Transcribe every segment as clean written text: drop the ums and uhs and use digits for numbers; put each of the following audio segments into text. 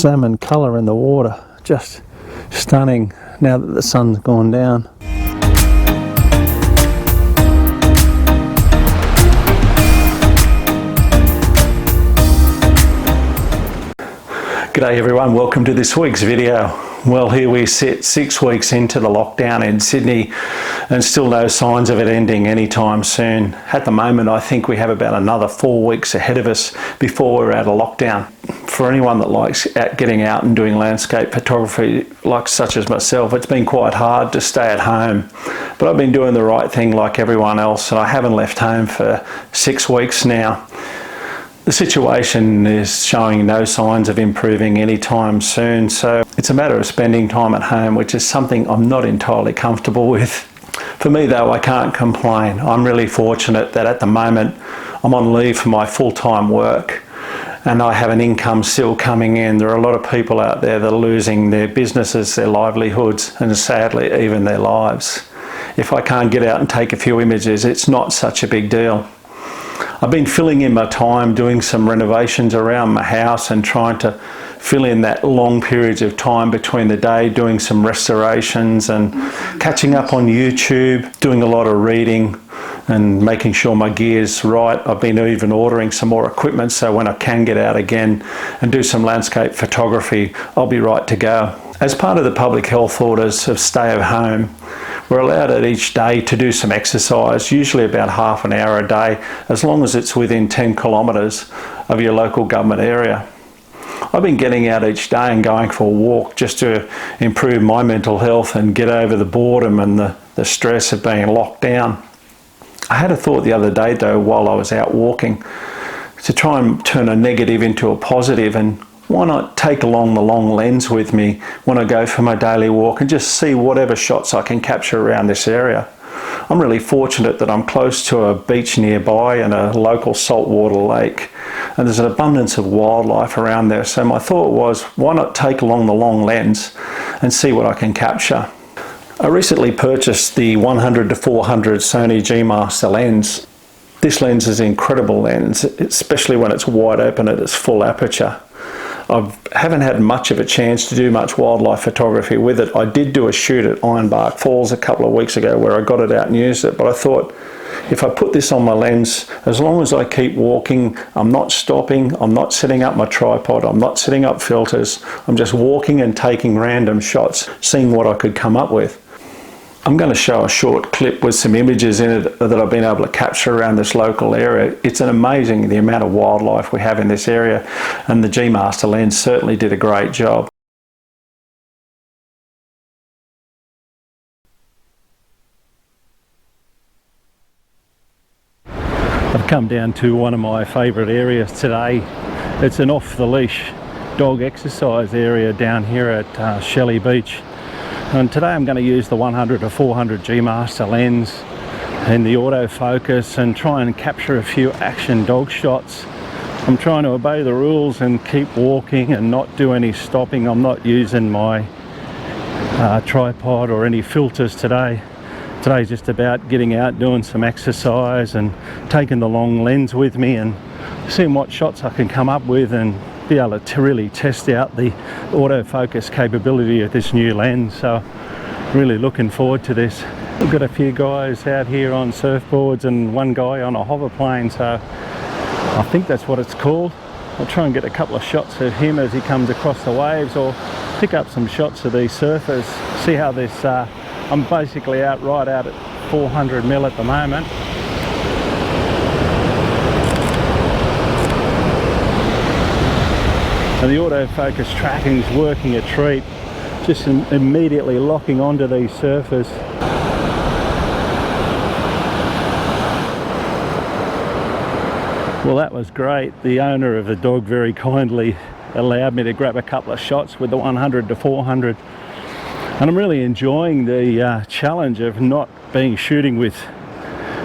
salmon colour in the water, just stunning now that the sun's gone down. G'day everyone, welcome to this week's video. Well, here we sit 6 weeks into the lockdown in Sydney and still no signs of it ending anytime soon. At the moment, I think we have about another 4 weeks ahead of us before we're out of lockdown. For anyone that likes getting out and doing landscape photography, like such as myself, it's been quite hard to stay at home. But I've been doing the right thing like everyone else, and I haven't left home for 6 weeks now. The situation is showing no signs of improving anytime soon, so it's a matter of spending time at home, which is something I'm not entirely comfortable with. For me though, I can't complain. I'm really fortunate that at the moment I'm on leave for my full-time work and I have an income still coming in. There are a lot of people out there that are losing their businesses, their livelihoods, and sadly even their lives. If I can't get out and take a few images, it's not such a big deal. I've been filling in my time doing some renovations around my house and trying to fill in that long periods of time between the day, doing some restorations and catching up on YouTube, doing a lot of reading and making sure my gear's right. I've been even ordering some more equipment so when I can get out again and do some landscape photography, I'll be right to go. As part of the public health orders of stay at home, we're allowed at each day to do some exercise, usually about half an hour a day, as long as it's within 10 kilometres of your local government area. I've been getting out each day and going for a walk just to improve my mental health and get over the boredom and the stress of being locked down. I had a thought the other day though, while I was out walking, to try and turn a negative into a positive, and why not take along the long lens with me when I go for my daily walk and just see whatever shots I can capture around this area. I'm really fortunate that I'm close to a beach nearby and a local saltwater lake, and there's an abundance of wildlife around there. So my thought was, why not take along the long lens and see what I can capture. I recently purchased the 100 to 400 Sony G Master lens. This lens is an incredible lens, especially when it's wide open at its full aperture. I haven't had much of a chance to do much wildlife photography with it. I did do a shoot at Ironbark Falls a couple of weeks ago where I got it out and used it, but I thought if I put this on my lens, as long as I keep walking, I'm not stopping, I'm not setting up my tripod, I'm not setting up filters, I'm just walking and taking random shots, seeing what I could come up with. I'm going to show a short clip with some images in it that I've been able to capture around this local area. It's amazing the amount of wildlife we have in this area, and the G Master lens certainly did a great job. I've come down to one of my favourite areas today. It's an off-the-leash dog exercise area down here at Shelley Beach. And today I'm going to use the 100 to 400 G Master lens and the autofocus and try and capture a few action dog shots. I'm trying to obey the rules and keep walking and not do any stopping. I'm not using my tripod or any filters today. Today's just about getting out, doing some exercise and taking the long lens with me and seeing what shots I can come up with and be able to really test out the autofocus capability of this new lens. So really looking forward to this. We've got a few guys out here on surfboards and one guy on a hoverplane, so I think that's what it's called. I'll try and get a couple of shots of him as he comes across the waves, or pick up some shots of these surfers, see how this I'm basically right out at 400 mil at the moment. And the autofocus tracking is working a treat, just immediately locking onto these surfers. Well, that was great. The owner of the dog very kindly allowed me to grab a couple of shots with the 100 to 400. And I'm really enjoying the challenge of not shooting with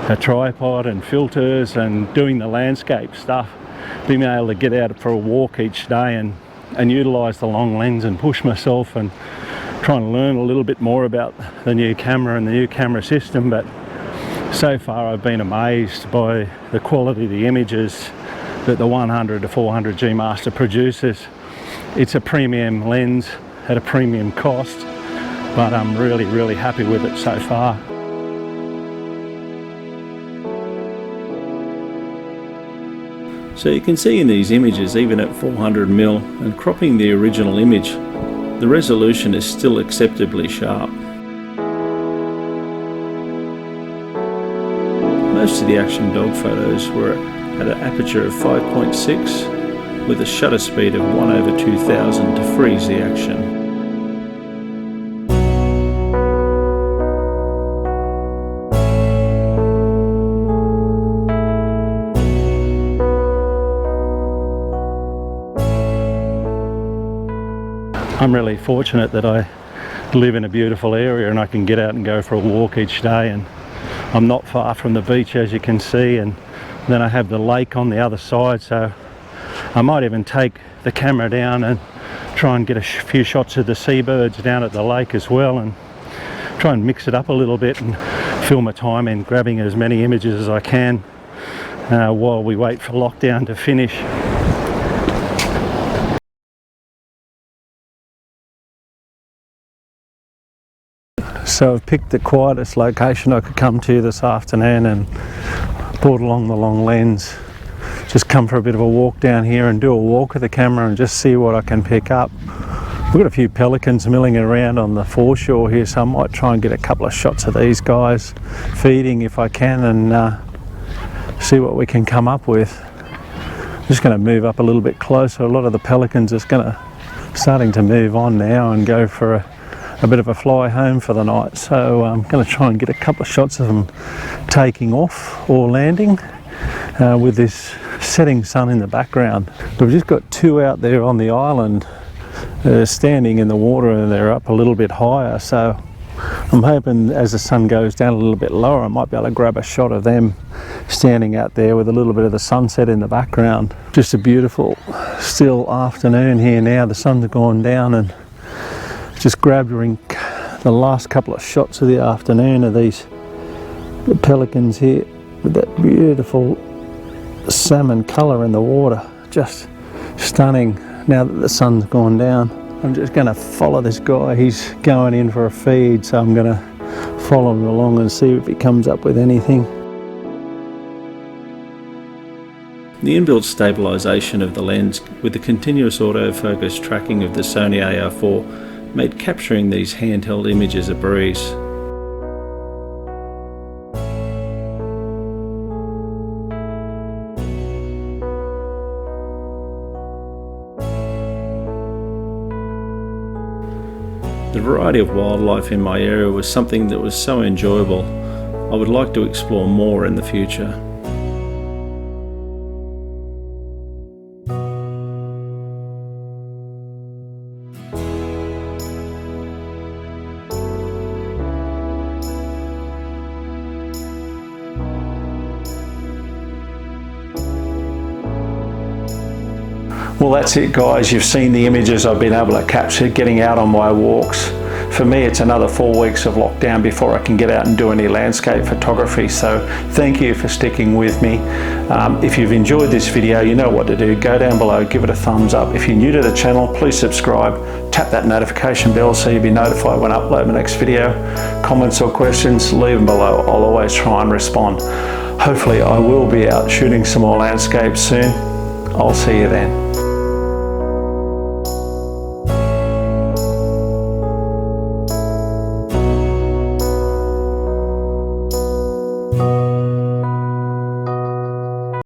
a tripod and filters and doing the landscape stuff. Being able to get out for a walk each day and utilise the long lens and push myself and try and learn a little bit more about the new camera and the new camera system. But so far I've been amazed by the quality of the images that the 100 to 400 G Master produces. It's a premium lens at a premium cost, but I'm really happy with it so far. So you can see in these images, even at 400mm and cropping the original image, the resolution is still acceptably sharp. Most of the action dog photos were at an aperture of 5.6 with a shutter speed of 1/2000 to freeze the action. I'm really fortunate that I live in a beautiful area and I can get out and go for a walk each day, and I'm not far from the beach, as you can see, and then I have the lake on the other side, so I might even take the camera down and try and get a few shots of the seabirds down at the lake as well, and try and mix it up a little bit and fill my time in grabbing as many images as I can while we wait for lockdown to finish. So I've picked the quietest location I could come to this afternoon and brought along the long lens. Just come for a bit of a walk down here and do a walk with the camera and just see what I can pick up. We've got a few pelicans milling around on the foreshore here, so I might try and get a couple of shots of these guys feeding if I can, and see what we can come up with. I'm just going to move up a little bit closer. A lot of the pelicans are starting to move on now and go for a bit of a fly home for the night, so I'm going to try and get a couple of shots of them taking off or landing with this setting sun in the background. We've just got two out there on the island standing in the water, and they're up a little bit higher, so I'm hoping as the sun goes down a little bit lower I might be able to grab a shot of them standing out there with a little bit of the sunset in the background. Just a beautiful still afternoon here now. The sun's gone down, and just grabbed the last couple of shots of the afternoon of the pelicans here with that beautiful salmon colour in the water. Just stunning now that the sun's gone down. I'm just going to follow this guy. He's going in for a feed, so I'm going to follow him along and see if he comes up with anything. The inbuilt stabilisation of the lens with the continuous autofocus tracking of the Sony AR4 made capturing these handheld images a breeze. The variety of wildlife in my area was something that was so enjoyable. I would like to explore more in the future. Well, that's it guys, you've seen the images I've been able to capture getting out on my walks. For me it's another 4 weeks of lockdown before I can get out and do any landscape photography, so thank you for sticking with me. If you've enjoyed this video, you know what to do. Go down below, give it a thumbs up. If you're new to the channel, please subscribe, tap that notification bell so you'll be notified when I upload my next video. Comments or questions, leave them below. I'll always try and respond. Hopefully I will be out shooting some more landscapes soon. I'll see you then.